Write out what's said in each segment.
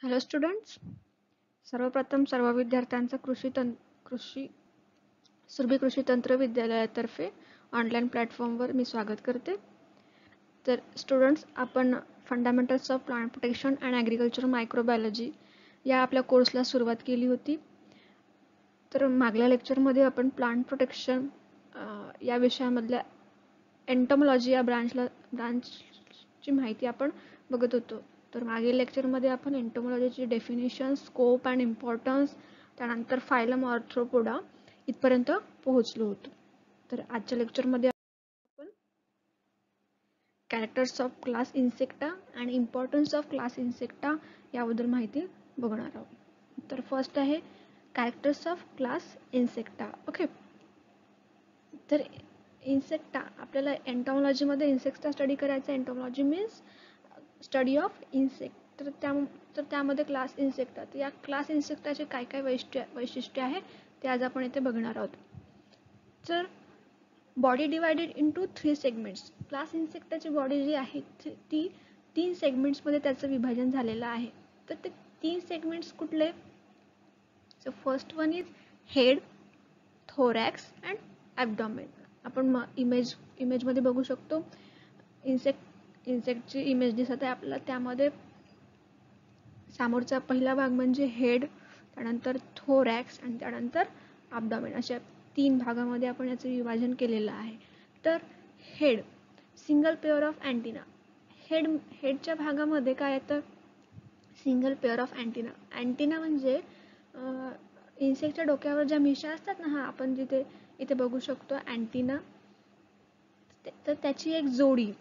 Hello students, सर्वप्रथम सर्व विद्यार्थ्यांचं सुरभी कृषी तंत्र विद्यालयातर्फे ऑनलाईन प्लॅटफॉर्मवर मी स्वागत करते. तर स्टुडंट्स, आपण fundamentals of plant protection and agriculture microbiology या आपल्या कोर्सला सुरुवात केली होती. तर मागल्या लेक्चरमध्ये आपण प्लांट प्रोटेक्शन या विषयामधल्या एंटोमॉलॉजी या ब्रांचची माहिती आपण बघत होतो. तर मागील लेक्चरमध्ये आपण एंटोमॉलॉजीची डेफिनेशन, स्कोप अँड इम्पॉर्टन्स, त्यानंतर फायलम आर्थ्रोपोडा इथपर्यंत पोहोचलो होतो. तर आजच्या लेक्चरमध्ये आपण कॅरेक्टर्स ऑफ क्लास इन्सेक्टा आणि इम्पॉर्टन्स ऑफ क्लास इन्सेक्टा याबद्दल माहिती बघणार आहोत. तर फर्स्ट आहे कॅरेक्टर्स ऑफ क्लास इन्सेक्टा. ओके, तर इन्सेक्टा आपल्याला एंटोमॉलॉजीमध्ये इन्सेक्टचा स्टडी करायचा. एंटोमॉलॉजी मीन्स स्टडी ऑफ इन्सेक्ट. तर त्यामध्ये क्लास इन्सेक्टा, तर या क्लास इन्सेक्टाचे काय काय वैशिष्ट्य आहे ते आज आपण इथे बघणार आहोत. तर body divided into 3 segments. Class इन्सेक्टाची बॉडी जी आहे ती 3 सेगमेंट्समध्ये त्याचं विभाजन झालेलं आहे. तर ते 3 सेगमेंट्स कुठले? So first one is head, thorax and abdomen. आपण इमेजमध्ये बघू शकतो. इन्सेक्टची इमेज दिसत आहे आपल्याला. त्यामध्ये समोरचा पहिला भाग म्हणजे हेड, त्यानंतर थोरॅक्स आणि त्यानंतर ॲब्डॉमेन, अशा 3 भागामध्ये आपण याचं विभाजन केलेलं आहे. तर head, single pair of antenna. हेडच्या भागामध्ये काय येतं? Single pair of antenna. Antenna म्हणजे इन्सेक्टच्या डोक्यावर ज्या मिशा असतात ना, आपण जिथे इथे बघू शकतो अँटिना, तर त्याची एक जोडी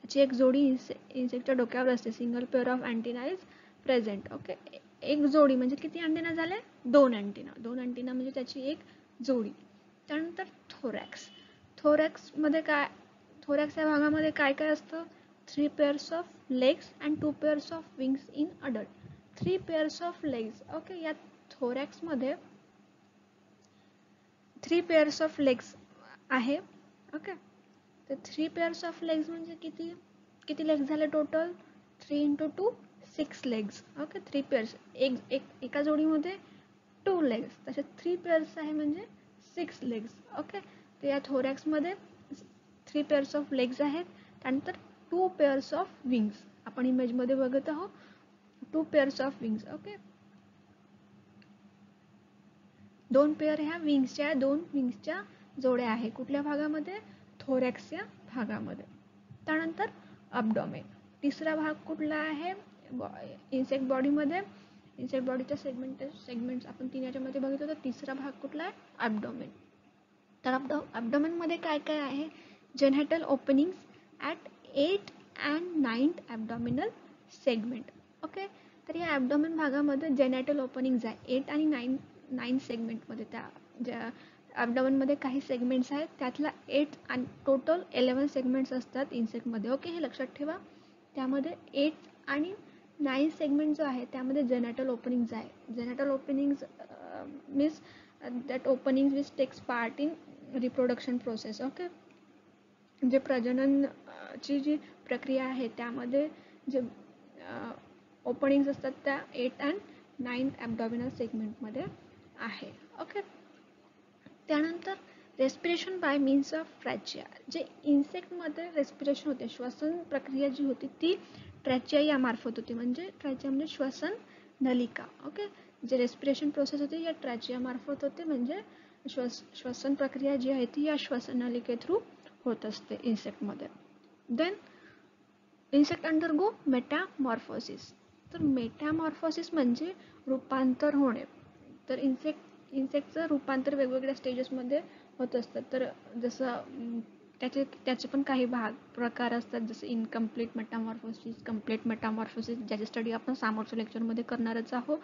इन्सेक्टच्या डोक्यावर असते. Single pair of antenna is present. Okay, एक जोडी म्हणजे किती अँटिना झाले? 2 अँटिना म्हणजे त्याची एक जोडी. त्यानंतर थोरॅक्समध्ये काय? थोरॅक्स या भागामध्ये काय काय असतं? 3 pairs of legs and 2 pairs of wings in adult. 3 pairs of legs. Okay, या थोरॅक्समध्ये 3 पेअर्स ऑफ लेग्स आहे. ओके, तर 3 पेअर्स ऑफ लेग्स म्हणजे किती लेग्स झाले टोटल? 3 × 2 6 लेग्स. ओके, 3 पेअर्स, एका जोडीमध्ये 2 लेग्स, तसे 3 पेअर्स आहे म्हणजे 6 लेग्स. ओके, तर या थोरॅक्समध्ये 3 पेअर्स ऑफ लेग्स आहेत. त्यानंतर 2 पेअर्स ऑफ विंग्स, आपण इमेजमध्ये बघत आहोत 2 pairs of wings. Okay, 2 pair ह्या विंग्सच्या जोड्या आहे. कुठल्या भागामध्ये? थोरॅक्सच्या भागामध्ये. त्यानंतर ॲब्डॉमेन, तिसरा भाग कुठला आहे इन्सेक्ट बॉडीमध्ये? इन्सेक्ट बॉडीच्या सेगमेंट्स आपण 3 याच्यामध्ये बघितलं. तर तिसरा भाग कुठला आहे? ॲब्डॉमेन. तर ॲब्डॉमेनमध्ये काय काय आहे? Genital openings at 8 and 9th abdominal segment. Okay, तर या ॲब्डॉमेन भागामध्ये जेनेटल ओपनिंग्स आहे 8 आणि 9 सेगमेंटमध्ये. त्या ज्या ॲब्डॉमेनमध्ये काही सेगमेंट्स आहेत, त्यातला 8 आणि टोटल 11 सेगमेंट्स असतात इन्सेक्टमध्ये. ओके, हे लक्षात ठेवा. त्यामध्ये 8 आणि 9 सेगमेंट जो आहे त्यामध्ये जेनेटल ओपनिंग्स आहे. Genital openings means that openings which takes part in reproduction process. Okay, जे प्रजननची जी प्रक्रिया आहे त्यामध्ये जे ओपनिंग्स असतात त्या 8 and 9 ॲब्डॉमिनल सेगमेंटमध्ये आहे. ओके, त्यानंतर रेस्पिरेशन बाय मीन्स ऑफ ट्रॅचिया. जे इन्सेक्टमध्ये रेस्पिरेशन होते, श्वसन प्रक्रिया जी होती ती ट्रॅचिया यामार्फत होती. म्हणजे ट्रॅचिया म्हणजे श्वसन नलिका. ओके, जे रेस्पिरेशन प्रोसेस होती या ट्रॅचिया मार्फत होते. म्हणजे श्वसन प्रक्रिया जी आहे ती या श्वसन नलिके थ्रू होत असते इन्सेक्टमध्ये. Then insect undergo metamorphosis. तर मेटामॉर्फोसिस म्हणजे रूपांतर होणे. तर इन्सेक्टचं रूपांतर वेगवेगळ्या स्टेजेसमध्ये होत असतात. तर जसं त्याचे पण काही प्रकार असतात, जसं इनकम्प्लीट मेटामॉर्फोसिस, कंप्लीट मेटामॉर्फोसिस, ज्याची स्टडी आपण समोरच्या लेक्चरमध्ये करणारच आहोत.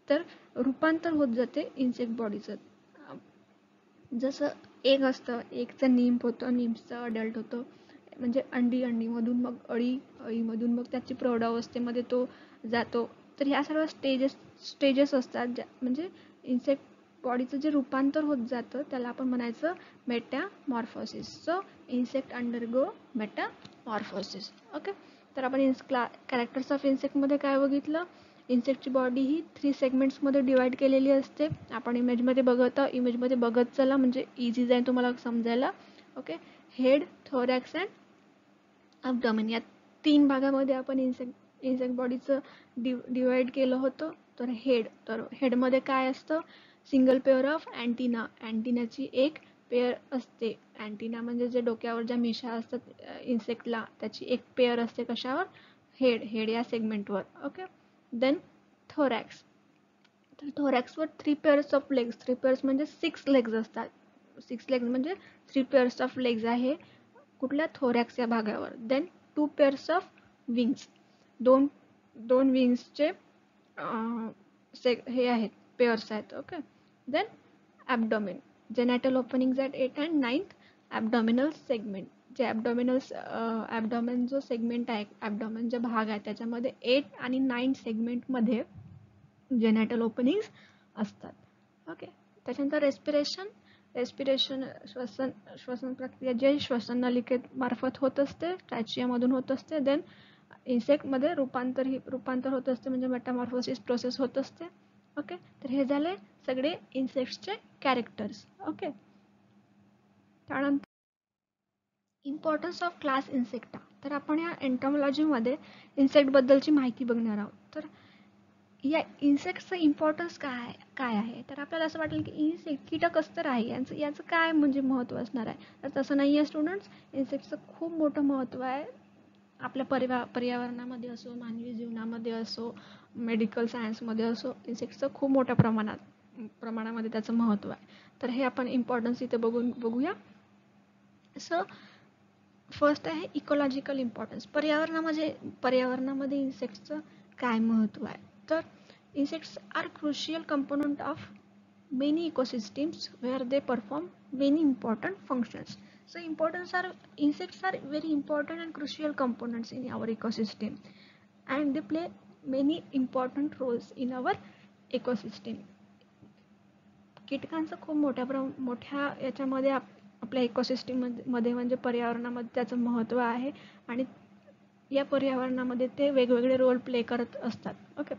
तर रूपांतर होत जाते इन्सेक्ट बॉडीचं. जसं एग असतं, एगचं निंप होतं, निंपचं अडल्ट होतं, म्हणजे अंडीमधून मग अळीमधून मग त्याची प्रौढावस्थेमध्ये तो जातो. तर ह्या सर्व स्टेजेस असतात, म्हणजे इन्सेक्ट बॉडीचं जे रूपांतर होत जातं त्याला आपण म्हणायचं Metamorphosis. So insect undergo Metamorphosis. Okay, तर आपण कॅरेक्टर्स ऑफ इन्सेक्टमध्ये काय बघितलं, इन्सेक्टची बॉडी ही 3 सेगमेंट्समध्ये डिवाइड केलेली असते. आपण इमेजमध्ये बघत चला म्हणजे इझी जाईल तुम्हाला समजायला. ओके, हेड, थोरॅक्स अँड ॲब्डोमेन या 3 भागामध्ये आपण इन्सेक्ट बॉडीचं डिवाइड केलं होतं. तर हेडमध्ये काय असतं, सिंगल पेअर ऑफ अँटिना, अँटिनाची एक पेअर असते. अँटिना म्हणजे जे डोक्यावर ज्या मिशा असतात इन्सेक्टला, त्याची एक पेअर असते कशावर, हेड या सेगमेंटवर. ओके, देन थोरॅक्स, तर थोरॅक्सवर 3 पेअर्स ऑफ लेग्स, 3 पेअर्स म्हणजे 6 लेग्स असतात. 6 लेग्स म्हणजे 3 पेअर्स ऑफ लेग्स आहे कुठल्या, थोरॅक्स या भागावर. देन 2 पेअर्स ऑफ विंग्स, दोन विंग्सचे हे आहेत, पेअर्स आहेत. Okay, then abdomen, genital openings at 8 and 9th abdominal segment, जे ॲब्डोमेन जो सेगमेंट आहे, ॲब्डोमेन जो भाग आहे त्याच्यामध्ये 8 आणि 9 सेगमेंटमध्ये जेनायटल ओपनिंग्स असतात. ओके, त्याच्यानंतर रेस्पिरेशन श्वसन प्रक्रिया जे श्वसन नलिकेमार्फत होत असते, ट्रॅचियामधून होत असते. देन इन्सेक्टमध्ये रूपांतर होत असते म्हणजे मेटामॉर्फोसिस प्रोसेस होत असते. ओके, तर हे झाले सगळे इन्सेक्ट्सचे कॅरेक्टर्स. ओके, त्यानंतर इम्पॉर्टन्स ऑफ क्लास इन्सेक्टा, तर आपण या एंटॉमॉलॉजीमध्ये इन्सेक्टबद्दलची माहिती बघणार आहोत. तर या इन्सेक्टचं इम्पॉर्टन्स काय आहे, तर आपल्याला असं वाटेल की इन्सेक्ट कीटकच तर आहे, याचं काय म्हणजे महत्त्व असणार आहे. तर तसं नाही आहे स्टुडंट्स, इन्सेक्टचं खूप मोठं महत्त्व आहे. आपल्या पर्यावरणामध्ये असो, मानवी जीवनामध्ये असो, मेडिकल सायन्समध्ये असो, इन्सेक्टचं खूप मोठ्या प्रमाणामध्ये त्याचं महत्त्व आहे. तर हे आपण इम्पॉर्टन्स इथे बघूया. सो फर्स्ट आहे इकोलॉजिकल इम्पॉर्टन्स, पर्यावरणामध्ये इन्सेक्टचं काय महत्त्व आहे. तर insects are crucial component of many ecosystems where they perform many important functions. So insects are very important and crucial components in our ecosystem, and they play many important roles in our ecosystem. कीटकांचं खूप मोठ्या याच्यामध्ये आपल्या ecosystem मध्ये म्हणजे पर्यावरणामध्ये त्याचं महत्त्व आहे आणि या पर्यावरणामध्ये ते वेगवेगळे रोल प्ले करत असतात. ओके,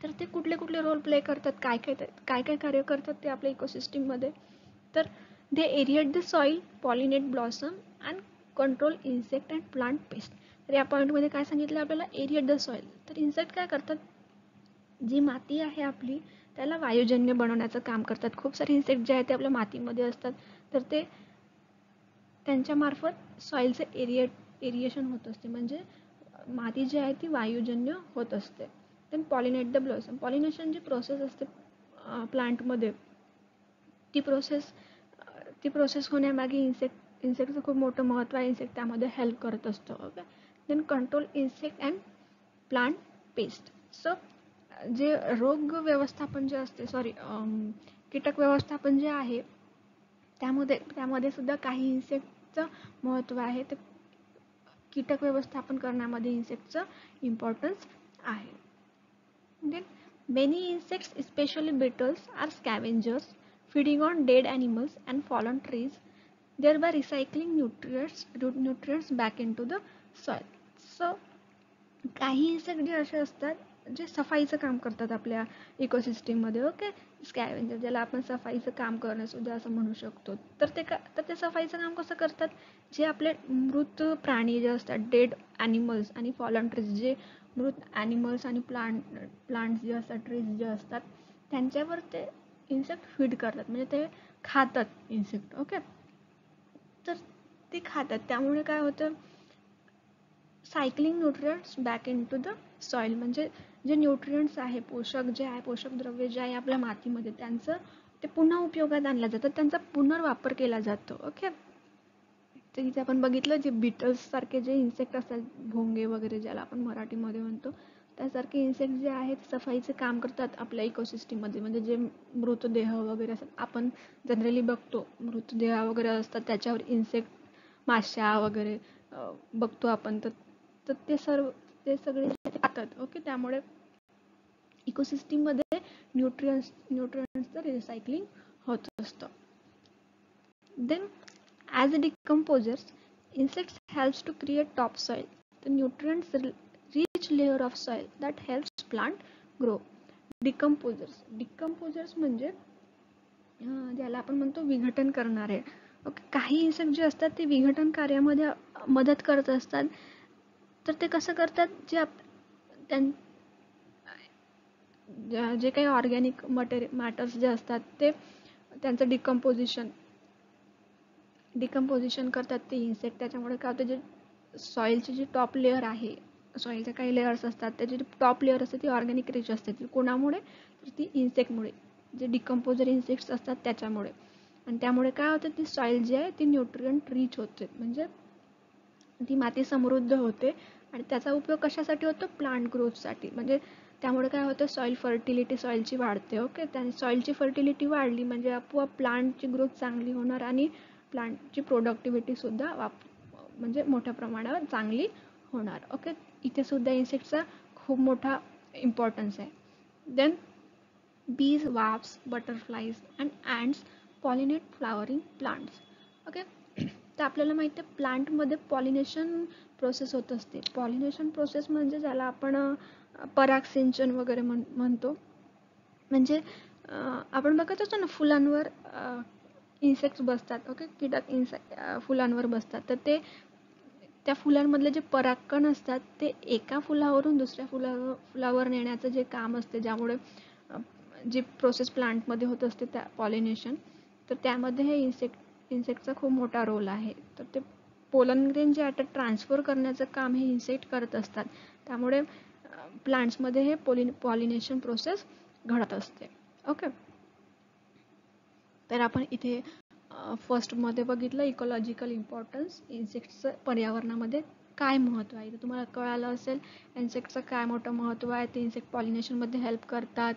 तर ते कुठले रोल प्ले करतात, काय कार्य करतात ते आपल्या इकोसिस्टीममध्ये. तर they aerate the soil, pollinate blossom and control insect and plant pest. तर या पॉईंटमध्ये काय सांगितलं आपल्याला, एरिएट द सॉइल. तर इन्सेक्ट काय करतात, जी माती आहे आपली त्याला वायुजन्य बनवण्याचं काम करतात. खूप सारे इन्सेक्ट जे आहेत ते आपल्या मातीमध्ये असतात, तर ते त्यांच्यामार्फत सॉइलचं एरिएशन होत असते, म्हणजे माती जी आहे ती वायुजन्य होत असते. Then pollinate the blossom, pollination जी प्रोसेस असते प्लांटमध्ये, ती प्रोसेस होण्यामागे इन्सेक्टचं खूप मोठं महत्त्व आहे. इन्सेक्ट त्यामध्ये हेल्प करत असतो. Okay, then control insect and plant pest. So जे रोग व्यवस्थापन जे असते, कीटक व्यवस्थापन जे आहे त्यामध्ये सुद्धा काही इन्सेक्टचं महत्त्व आहे. तर कीटक व्यवस्थापन करण्यामध्ये इन्सेक्टचं इम्पॉर्टन्स आहे. Then many insects, especially beetles, are scavengers, feeding on dead animals and fallen trees, thereby recycling nutrients back into the soil. So काही इन्सेक्ट जे असे असतात जे सफाईचं काम करतात आपल्या इकोसिस्टीममध्ये. ओके, स्कॅव्हेंजर, ज्याला आपण सफाईचं काम करणं सुद्धा असं म्हणू शकतो. तर ते सफाईचं काम कसं करतात, जे आपले मृत प्राणी जे असतात, डेड ॲनिमल्स आणि फॉलन ट्रीज, जे मृत ॲनिमल्स आणि प्लांट्स जे असतात, ट्रीज जे असतात, त्यांच्यावर ते इन्सेक्ट फीड करतात, म्हणजे ते खातात इन्सेक्ट. ओके, तर ते खातात, त्यामुळे काय होतं, cycling nutrients back in to the soil, म्हणजे जे न्यूट्रिएंट्स आहे, पोषक द्रव्य जे आहे आपल्या मातीमध्ये, त्यांचं ते पुन्हा उपयोगात आणलं जातं, त्यांचा पुनर्वापर केला जातो. ओके, तर इथे आपण बघितलं जे बीटल्स सारखे जे इन्सेक्ट असतात, भोंगे वगैरे ज्याला आपण मराठीमध्ये म्हणतो, त्यासारखे इन्सेक्ट जे आहेत सफाईचे काम करतात आपल्या इकोसिस्टीममध्ये. म्हणजे जे मृतदेह वगैरे असतात, आपण जनरली बघतो मृतदेह वगैरे असतात त्याच्यावर इन्सेक्ट, माशा वगैरे बघतो आपण, तर ते सगळे खातात. ओके, त्यामुळे इकोसिस्टीममध्ये न्यूट्रिएंट्सचं रिसायकलिंग होत असतं. Then as decomposers, insects helps to create topsoil. the nutrients rich layer of soil that helps plant grow. Decomposers म्हणजे ज्याला आपण म्हणतो विघटन करणारे. ओके, काही इन्सेक्ट जे असतात ते विघटन कार्यामध्ये मदत करत असतात. तर ते कसं करतात, जे काही ऑर्गॅनिक मॅटर्स जे असतात ते त्यांचं डिकम्पोजिशन करतात ते इन्सेक्ट. त्याच्यामुळे काय होतं, जे सॉइलची जी टॉप लेअर आहे, सॉइलचे काही लेअर्स असतात, त्याची जी टॉप लेअर असते ती ऑर्गॅनिक रिच असते. ती कोणामुळे, तर ती इन्सेक्टमुळे, जे डिकम्पोजर इन्सेक्ट्स असतात त्याच्यामुळे. आणि त्यामुळे काय होतं, ती सॉइल जी आहे ती न्यूट्रिएंट रिच होते, म्हणजे ती माती समृद्ध होते. आणि त्याचा उपयोग कशासाठी होतो, प्लांट ग्रोथसाठी. म्हणजे त्यामुळे काय होतं, सॉइल फर्टिलिटी सॉइलची वाढते. ओके, त्याने सॉइलची फर्टिलिटी वाढली म्हणजे आपोआप प्लांटची ग्रोथ चांगली होणार आणि प्लांटची प्रोडक्टिव्हिटी सुद्धा म्हणजे मोठ्या प्रमाणावर चांगली होणार. ओके, इथे सुद्धा इन्सेक्टचा खूप मोठा इम्पॉर्टन्स आहे. Then bees, wasps, butterflies and ants pollinate flowering plants. Okay, तर आपल्याला माहिती आहे प्लांटमध्ये पॉलिनेशन प्रोसेस होत असते. पॉलिनेशन प्रोसेस म्हणजे ज्याला आपण परागसिंचन वगैरे म्हणतो. म्हणजे आपण बघत असतो ना, फुलांवर इन्सेक्ट्स बसतात. ओके, कीटक फुलांवर बसतात. तर ते त्या फुलांमधले जे परागकण असतात ते एका फुलावरून दुसऱ्या फुलावर नेण्याचं जे काम असते, ज्यामुळे जी प्रोसेस प्लांटमध्ये होत असते त्या पॉलिनेशन, तर त्यामध्ये हे इन्सेक्टचा खूप मोठा रोल आहे. तर ते पोलन ग्रेन जे आता ट्रान्सफर करण्याचं काम हे इन्सेक्ट करत असतात. त्यामुळे प्लांट्समध्ये हे पॉलिनेशन प्रोसेस घडत असते. ओके, तर आपण इथे फर्स्टमध्ये बघितलं इकोलॉजिकल इम्पॉर्टन्स, इन्सेक्ट्सचं पर्यावरणामध्ये काय महत्त्व आहे. तुम्हाला कळालं असेल इन्सेक्टचं काय मोठं महत्त्व आहे. ते इन्सेक्ट पॉलिनेशनमध्ये हेल्प करतात,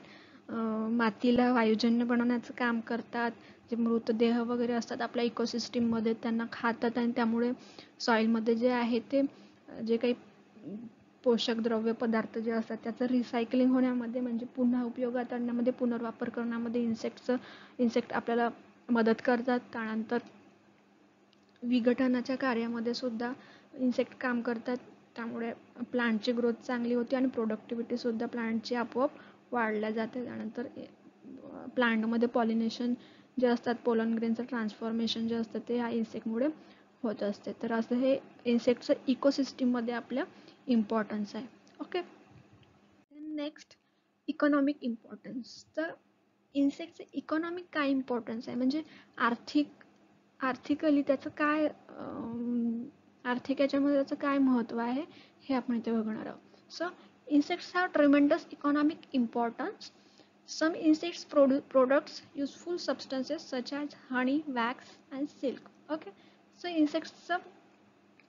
मातीला वायुजन्य बनवण्याचं काम करतात, जे मृतदेह वगैरे असतात आपल्या इकोसिस्टीममध्ये त्यांना खातात आणि त्यामुळे सॉइलमध्ये जे आहे ते जे काही पोषक द्रव्य पदार्थ जे असतात त्याचं रिसायकलिंग होण्यामध्ये, म्हणजे पुन्हा उपयोगात आणण्यामध्ये, पुनर्वापर करण्यामध्ये इन्सेक्ट आपल्याला मदत करतात. त्यानंतर विघटनाच्या कार्यामध्ये सुद्धा इन्सेक्ट काम करतात. त्यामुळे प्लांटची ग्रोथ चांगली होते आणि प्रोडक्टिव्हिटी सुद्धा प्लांटची आपोआप वाढल्या जाते. त्यानंतर प्लांटमध्ये पॉलिनेशन जे असतात, पोलन ग्रेनचं ट्रान्सफॉर्मेशन जे असतं ते ह्या इन्सेक्टमुळे होत असते. तर असं हे इन्सेक्टचं इकोसिस्टीममध्ये आपल्या इम्पॉर्टन्स आहे. Okay, next economic importance. तर इन्सेक्टचं इकॉनॉमिक काय इम्पॉर्टन्स आहे, म्हणजे आर्थिकली त्याचं काय, आर्थिक याच्यामध्ये त्याचं काय महत्त्व आहे हे आपण इथे बघणार आहोत. So insects have tremendous economic importance. Some insects products useful substances such as honey, wax and silk. Okay, so insects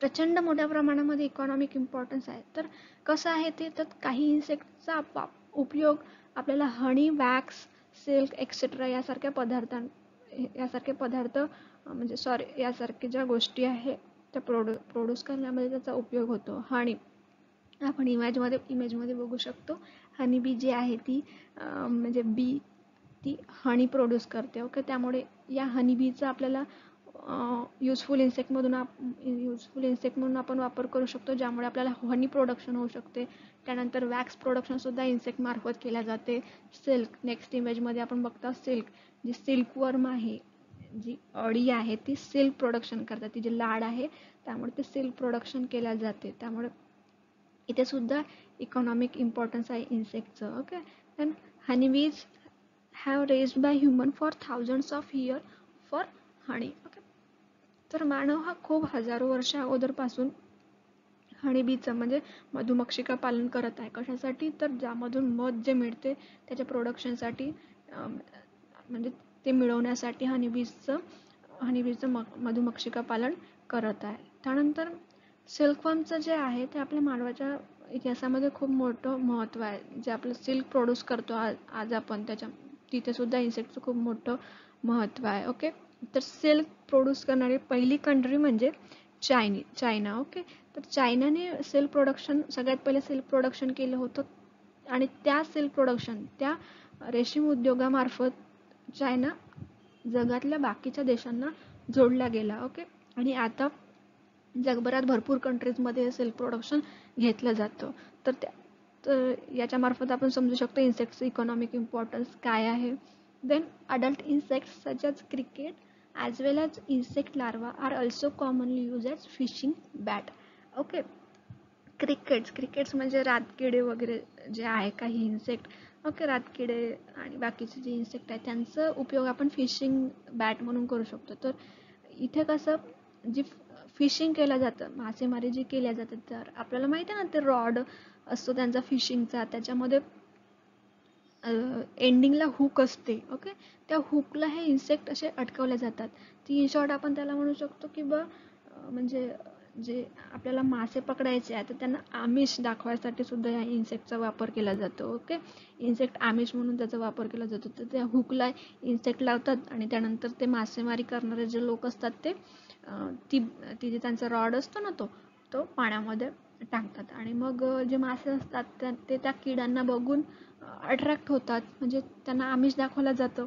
प्रचंड मोठ्या प्रमाणामध्ये इकॉनॉमिक इम्पॉर्टन्स आहे. तर कसं आहे ते, तर काही इन्सेक्टचा उपयोग आपल्याला हनी, वॅक्स, सिल्क एक्सेट्रा यासारखे पदार्थ म्हणजे यासारख्या ज्या गोष्टी आहे त्या प्रोड्यूस करण्यामध्ये त्याचा उपयोग होतो. हनी आपण इमेजमध्ये बघू शकतो. हनी बी जी आहे ती म्हणजे बी ती हनी प्रोड्यूस करते. ओके, त्यामुळे या हनी बीचा आपल्याला युजफुल इन्सेक्ट म्हणून आपण वापर करू शकतो, ज्यामुळे आपल्याला हनी प्रोडक्शन होऊ शकते. त्यानंतर वॅक्स प्रोडक्शन सुद्धा इन्सेक्ट मार्फत केल्या जाते. सिल्क, नेक्स्ट इमेजमध्ये आपण बघता सिल्क, जी सिल्कवर्म आहे, जी अळी आहे ती सिल्क प्रोडक्शन करतात. ती जी लाड आहे त्यामुळे ते सिल्क प्रोडक्शन केल्या जाते. त्यामुळे इथे सुद्धा इकॉनॉमिक इम्पॉर्टन्स आहे इन्सेक्टचं. Okay, then honeybees have raised by human for thousands of year for honey. Okay, तर मानव हा खूप हजारो वर्ष अगोदरपासून हनीबीचं म्हणजे मधुमक्षिका पालन करत आहे. कशासाठी, तर ज्यामधून मध जे मिळते त्याच्या प्रोडक्शनसाठी, म्हणजे ते मिळवण्यासाठी हनीबीजचं मधुमक्षिका पालन करत आहे. त्यानंतर सिल्कवर्मचं जे आहे ते आपल्या मानवाच्या इतिहासामध्ये खूप मोठं महत्त्व आहे. जे आपलं सिल्क प्रोड्यूस करतो आज आपण, तिथे सुद्धा इन्सेक्टचं खूप मोठं महत्त्व आहे. ओके, तर सिल्क प्रोड्यूस करणारी पहिली कंट्री म्हणजे चायना. ओके, तर चायनाने सगळ्यात पहिले सिल्क प्रोडक्शन केलं होतं आणि त्या सिल्क प्रोडक्शन, त्या रेशीम उद्योगामार्फत चायना जगातल्या बाकीच्या देशांना जोडला गेला. ओके, आणि आता जगभरात भरपूर कंट्रीजमध्ये सेल्फ प्रोडक्शन घेतलं जातं. तर याच्या मार्फत आपण समजू शकतो इन्सेक्टचं इकॉनॉमिक इम्पॉर्टन्स काय आहे. Then adult insects such as cricket as well as insect larvae are also commonly used as fishing bat. Okay, crickets म्हणजे रातकिडे वगैरे जे आहे काही इन्सेक्ट, ओके, रातकिडे आणि बाकीचे जे इन्सेक्ट आहेत त्यांचा उपयोग आपण फिशिंग बॅट म्हणून करू शकतो. तर इथे कसं जी फिशिंग केलं जातं, मासेमारी जी केल्या जाते, तर आपल्याला माहिती आहे ना ते रॉड असतो त्यांचा फिशिंगचा, त्याच्यामध्ये एंडिंगला हुक असते. ओके, त्या हुकला हे इन्सेक्ट असे अटकवले जातात. ती इन शॉर्ट आपण त्याला म्हणू शकतो की म्हणजे जे आपल्याला मासे पकडायचे आहे तर त्यांना आमिष दाखवायसाठी सुद्धा या इन्सेक्टचा वापर केला जातो. ओके, इन्सेक्ट आमिष म्हणून त्याचा वापर केला जातो. तर त्या हुकला इन्सेक्ट लावतात आणि त्यानंतर ते मासेमारी करणारे जे लोक असतात ते ती जे त्यांचा रॉड असतो ना तो पाण्यामध्ये टाकतात आणि मग जे मासे असतात ते त्या किड्यांना बघून अट्रॅक्ट होतात, म्हणजे त्यांना आमिष दाखवलं जातं,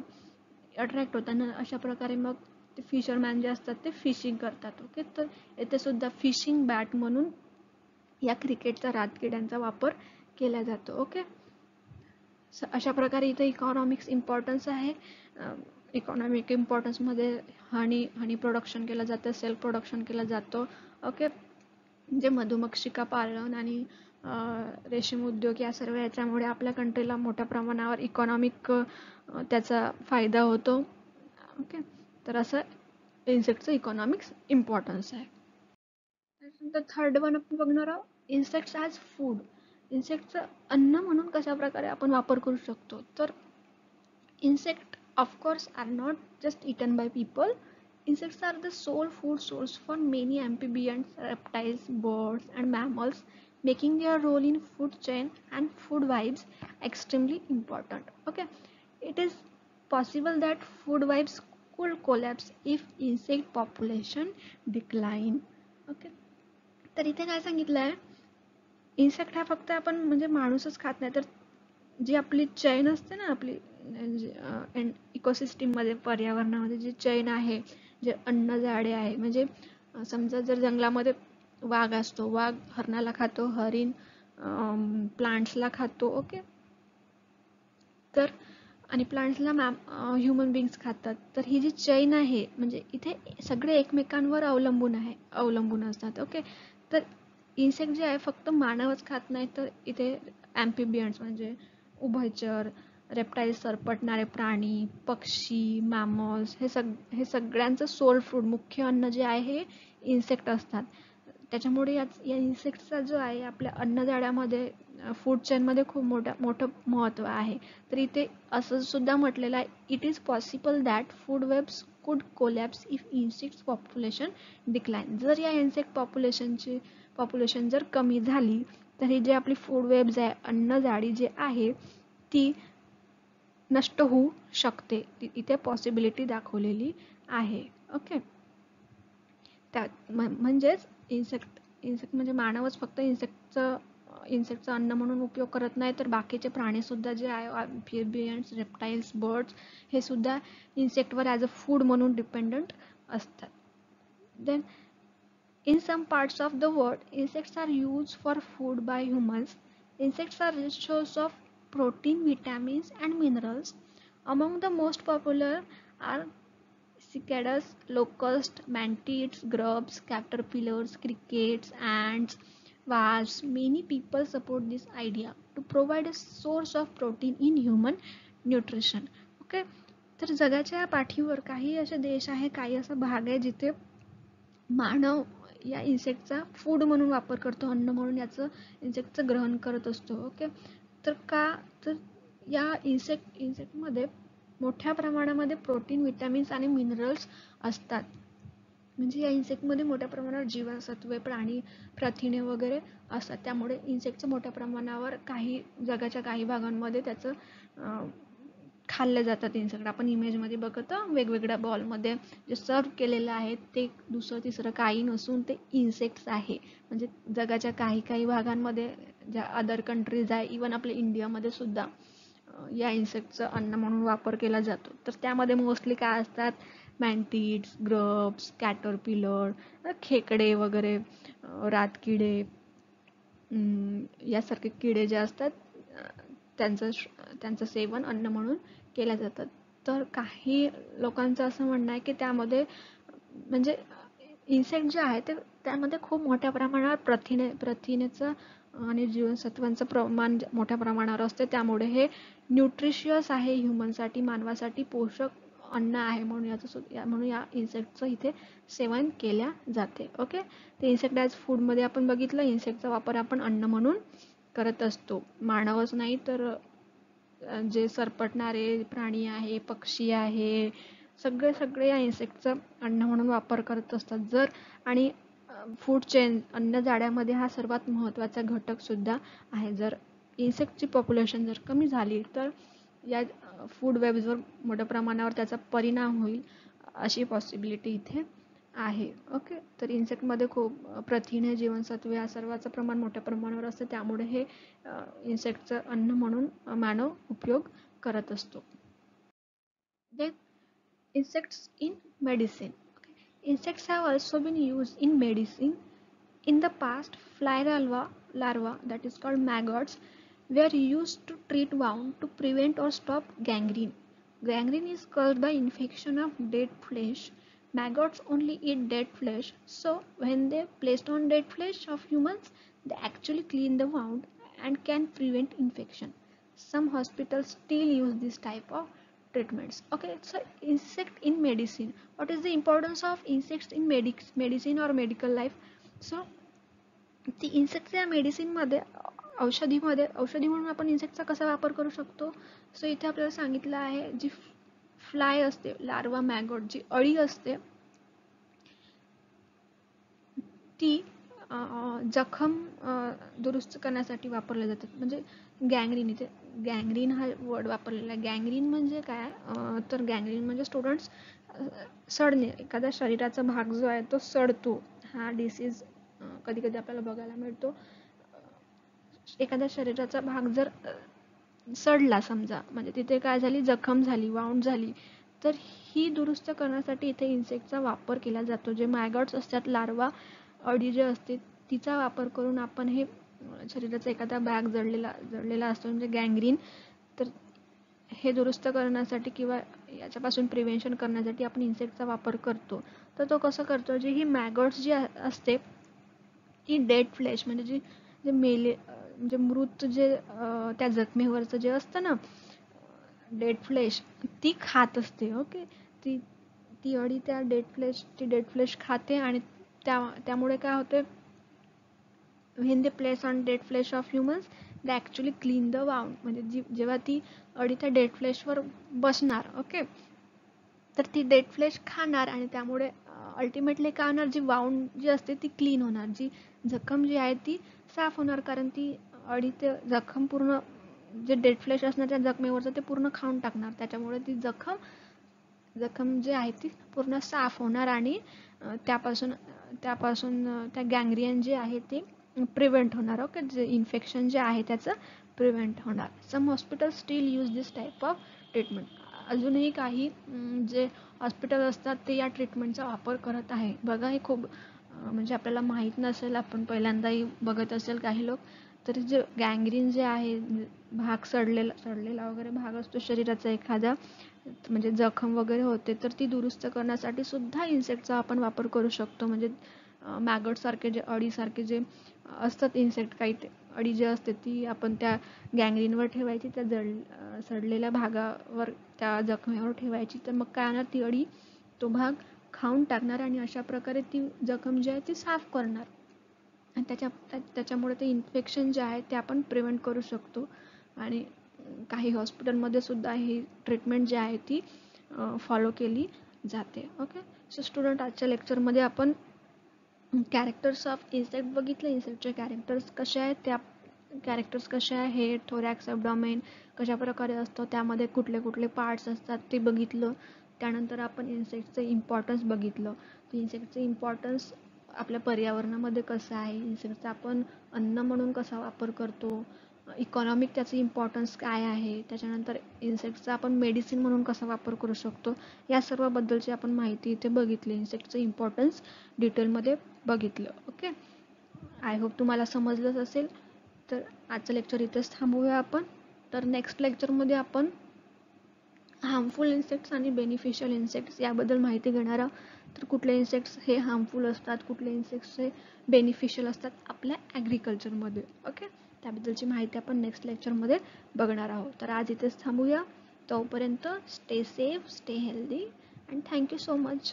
अट्रॅक्ट होतात. अशा प्रकारे मग ते फिशरमॅन जे असतात ते फिशिंग करतात. ओके, तर येथे सुद्धा फिशिंग बॅट म्हणून या क्रिकेटचा रातकिड्यांचा वापर केला जातो. ओके, अशा प्रकारे इथे इकॉनॉमिक्स इम्पॉर्टन्स आहे. इकॉनॉमिक इम्पॉर्टन्समध्ये हनी प्रोडक्शन केलं जातं, सेल्फ प्रोडक्शन केलं जातं. ओके, जे मधुमक्षिका पालन आणि रेशीम उद्योग या सर्व याच्यामुळे आपल्या कंट्रीला मोठ्या प्रमाणावर इकॉनॉमिक त्याचा फायदा होतो. ओके, तर असं इन्सेक्टचं इकॉनॉमिक्स इम्पॉर्टन्स आहे. त्यानंतर थर्ड वन आपण बघणार आहोत इन्सेक्ट्स ॲज फूड. इन्सेक्टचं अन्न म्हणून कशा प्रकारे आपण वापर करू शकतो. तर insect of course are not just eaten by people. Insects are the sole food source for many amphibians, reptiles, birds and mammals, making their role in food chain and food webs extremely important. Okay, it is possible that food webs could collapse if insect population decline. Okay, तर इथे काय सांगितलं आहे, insect हा फक्त आपण म्हणजे माणूसच खात नाही, तर जी आपली चैन असते ना, आपली इकोसिस्टीममध्ये, पर्यावरणामध्ये जी चैन आहे, जे अन्नजाडे आहे, म्हणजे समजा जर जंगलामध्ये वाघ असतो, वाघ हरणाला खातो, हरिण प्लांट्सला खातो. ओके, तर आणि प्लांट्सला ह्युमन बिंग्स खातात. तर ही जी चैन आहे म्हणजे इथे सगळे एकमेकांवर अवलंबून असतात. ओके, तर इन्सेक्ट जे आहे फक्त मानवच खात नाही, तर इथे ॲम्फिबियन्स म्हणजे उभयचर, रेप्टाइल्स सरपटणारे प्राणी, पक्षी, मॅमल्स हे सगळ्यांचं सोल फूड, मुख्य अन्न जे आहे हे इन्सेक्ट असतात. त्याच्यामुळे या इन्सेक्टचा जो आहे आपल्या अन्नजाड्यामध्ये, फूड चेनमध्ये खूप मोठं महत्त्व आहे. तर इथे असं सुद्धा म्हटलेलं आहे, it is possible that food webs could collapse if insects population decline. जर या इन्सेक्ट पॉप्युलेशन जर कमी झाली तर ही जी आपली फूड वेब्स आहे, अन्नजाडी जे आहे ती नष्ट होऊ शकते. इथे पॉसिबिलिटी दाखवलेली आहे. ओके, त्यात म्हणजेच इन्सेक्ट म्हणजे मानवच फक्त इन्सेक्टचं अन्न म्हणून उपयोग करत नाही, तर बाकीचे प्राणी सुद्धा जे आहे, ॲम्फिबियन्स, रेप्टाइल्स, बर्ड्स, हे सुद्धा इन्सेक्टवर ॲज अ फूड म्हणून डिपेंडंट असतात. Then in some parts of the world, insects are used for food by humans. Insects are rich source of protein, vitamins and minerals. Among the most popular are cicadas, locusts, mantids, grubs, caterpillars, crickets, ants, wasps. Many people support this idea to provide a source of protein in human nutrition. Okay, तर जगाच्या पाठीवर काही असे देश आहे, काही असा भाग आहे जिथे मानव या इन्सेक्टचा फूड म्हणून वापर करतो, अन्न म्हणून याचं इन्सेक्टचं ग्रहण करत असतो. ओके, तर तर या इन्सेक्टमध्ये मोठ्या प्रमाणामध्ये प्रोटीन, विटॅमिन्स आणि मिनरल्स असतात. म्हणजे या इन्सेक्टमध्ये मोठ्या प्रमाणावर जीवनसत्वे, प्राणी प्रथिने वगैरे असतात. त्यामुळे इन्सेक्टचं मोठ्या प्रमाणावर जगाच्या काही भागांमध्ये त्याचं खाल्ले जातात इन्सेक्ट. आपण इमेजमध्ये बघतो वेगवेगळ्या बॉलमध्ये जे सर्व केलेलं आहे ते दुसरं तिसरं काही नसून ते इन्सेक्ट्स आहे. म्हणजे जगाच्या काही भागांमध्ये ज्या अदर कंट्रीज आहे, इवन आपल्या इंडियामध्ये सुद्धा या इन्सेक्टचं अन्न म्हणून वापर केला जातो. तर त्यामध्ये मोस्टली काय असतात, मॅन्टिड्स, ग्रब्स, कॅटरपिलर, खेकडे वगैरे, रातकिडे, यासारखे किडे जे असतात त्यांचं सेवन अन्न म्हणून केलं जातं. तर काही लोकांचं असं म्हणणं आहे की त्यामध्ये म्हणजे इन्सेक्ट जे आहे ते त्यामध्ये खूप मोठ्या प्रमाणावर प्रथिनेचं आणि जीवनसत्वांचं प्रमाण मोठ्या प्रमाणावर असते. त्यामुळे हे न्यूट्रिशियस आहे, ह्युमनसाठी, मानवासाठी पोषक अन्न आहे म्हणून या इन्सेक्टचं इथे सेवन केल्या जाते. ओके, ते इन्सेक्ट ॲज फूडमध्ये आपण बघितलं, इन्सेक्टचा वापर आपण अन्न म्हणून करत असतो. मानवच नाही तर जे सरपटणारे प्राणी आहे, पक्षी आहे, सगळे या इन्सेक्टचा अन्न म्हणून वापर करत असतात. आणि फूड चेन, अन्न जाळ्यामध्ये हा सर्वात महत्त्वाचा घटक सुद्धा आहे. जर इन्सेक्टची पॉप्युलेशन जर कमी झाली तर या फूड वेबवर मोठ्या प्रमाणावर त्याचा परिणाम होईल अशी पॉसिबिलिटी इथे आहे. ओके, तर इन्सेक्टमध्ये खूप प्रथिने, जीवनसत्वे या सर्वांचं प्रमाण मोठ्या प्रमाणावर असतं. त्यामुळे हे इन्सेक्टचं अन्न म्हणून मानव उपयोग करत असतो. Then insects in medicine. Okay. Insects have also been used in medicine. In the past, fly larva that is called maggots were used to treat wound to prevent or stop gangrene. Gangrene is caused by infection of dead flesh. Maggots only eat dead flesh, so when they placed on dead flesh of humans, they actually clean the wound and can prevent infection. Some hospitals still use this type of treatments. Okay, so insect in medicine. What is the importance of insects in medicine or medical life? So ती insect या मेडिसिनमध्ये, औषधी म्हणून आपण इन्सेक्टचा कसा वापर करू शकतो. So इथे आपल्याला सांगितलं आहे, जी फ्लाय असते, लार्वा मॅगोट, जी अळी असते, ती जखम दुरुस्त करण्यासाठी वापरले जातात. म्हणजे गँग्रीन, इथे गँग्रीन हा वर्ड वापरलेला आहे. गँग्रीन म्हणजे काय, तर गँग्रीन म्हणजे स्टुडंट्स सडणे, एखाद्या शरीराचा भाग जो आहे तो सडतो. हा डिसीज कधी कधी आपल्याला बघायला मिळतो. एखाद्या शरीराचा भाग जर सडला समजा, म्हणजे तिथे काय झाली, जखम झाली, वाउंड झाली, तर ही दुरुस्त करण्यासाठी इथे इन्सेक्टचा वापर केला जातो. जे मॅगॉट्स असतात, लार्वा अळी जे असते, तिचा वापर करून आपण हे शरीराचा एखादा भाग जळलेला असतो म्हणजे गँग्रीन, तर हे दुरुस्त करण्यासाठी किंवा याच्यापासून प्रिव्हेन्शन करण्यासाठी आपण इन्सेक्टचा वापर करतो. तर तो कसं करतो, जी ही मॅगॉट्स जी असते ती डेड फ्लेश म्हणजे जे मेले म्हणजे मृत जे त्या जखमेवरचं जे असतं ना डेड फ्लेश, ती खात असते. ओके, ती अळी त्या डेड फ्लेश खाते आणि त्यामुळे काय होते, when they place on dead flesh of humans they actually clean the wound. म्हणजे जेव्हा ती अळी त्या डेड फ्लेशवर बसणार, ओके, तर ती डेड फ्लेश खाणार आणि त्यामुळे अल्टिमेटली काय होणार, जी वाउंड जी असते ती क्लीन होणार, जी जखम जी आहे ती साफ होणार, कारण ती अळी ते जखम पूर्ण, जे डेड फ्लेश असणार त्या जखमेवरचं ते पूर्ण खाऊन टाकणार. त्याच्यामुळे ती जखम जी आहे ती पूर्ण साफ होणार आणि त्यापासून त्या गँग्रियन जे आहे ते प्रिव्हेंट होणार. ओके, जे इन्फेक्शन जे आहे त्याचं प्रिव्हेंट होणार. Some hospital still use this type of treatment. अजूनही काही जे हॉस्पिटल असतात ते या ट्रीटमेंटचा वापर करत आहे. बघा, हे खूप म्हणजे आपल्याला माहीत नसेल, आपण पहिल्यांदाही बघत असेल काही लोक, तर जे गँग्रीन जे आहे, भाग सडलेला वगैरे भाग असतो शरीराचा एखादा, म्हणजे जखम वगैरे होते, तर ती दुरुस्त करण्यासाठी सुद्धा इन्सेक्टचा आपण वापर करू शकतो. म्हणजे मॅगट सारखे जे अळीसारखे जे असतात इन्सेक्ट, काही ते अळी जे असते ती आपण त्या गँग्रीनवर ठेवायची, त्या सडलेल्या भागावर, त्या जखमेवर ठेवायची. तर मग काय होणार, ती अळी तो भाग खाऊन टाकणार आणि अशा प्रकारे ती जखम जी आहे ती साफ करणार आणि त्याच्यामुळे ते इन्फेक्शन जे आहे ते आपण प्रिव्हेंट करू शकतो. आणि काही हॉस्पिटलमध्ये सुद्धा ही ट्रीटमेंट जी आहे ती फॉलो केली जाते. ओके, सो स्टुडंट, आजच्या लेक्चरमध्ये आपण कॅरेक्टर्स ऑफ इन्सेक्ट बघितले. इन्सेक्टचे कॅरेक्टर्स कसे आहेत, त्या कॅरेक्टर्स कसे आहे, थोरॅक्स, ॲब्डॉमेन कशा प्रकारे असतो, त्यामध्ये कुठले कुठले पार्ट्स असतात ते बघितलं. त्यानंतर आपण इन्सेक्टचं इम्पॉर्टन्स बघितलं. इन्सेक्टचं इम्पॉर्टन्स आपल्या पर्यावरणामध्ये कसं आहे, इन्सेक्टचा आपण अन्न म्हणून कसा वापर करतो, इकॉनॉमिक त्याचं इम्पॉर्टन्स काय आहे, त्याच्यानंतर इन्सेक्टचा आपण मेडिसिन म्हणून कसा वापर करू शकतो, या सर्वबद्दलची आपण माहिती इथे बघितली. इन्सेक्टचं इम्पॉर्टन्स डिटेलमध्ये बघितलं. ओके, आय होप तुम्हाला समजलंच असेल. तर आजचं लेक्चर इथेच थांबवूया आपण. तर नेक्स्ट लेक्चरमध्ये आपण हार्मफुल इन्सेक्ट्स आणि बेनिफिशियल इन्सेक्ट्स याबद्दल माहिती घेणार आहोत. तर कुठले इन्सेक्ट्स हे हार्मफुल असतात, कुठले इन्सेक्ट्स हे बेनिफिशियल असतात आपल्या ॲग्रिकल्चरमध्ये. ओके, त्याबद्दलची माहिती आपण नेक्स्ट लेक्चरमध्ये बघणार आहोत. तर आज इथेच थांबूया. तोपर्यंत stay safe, stay healthy and thank you so much.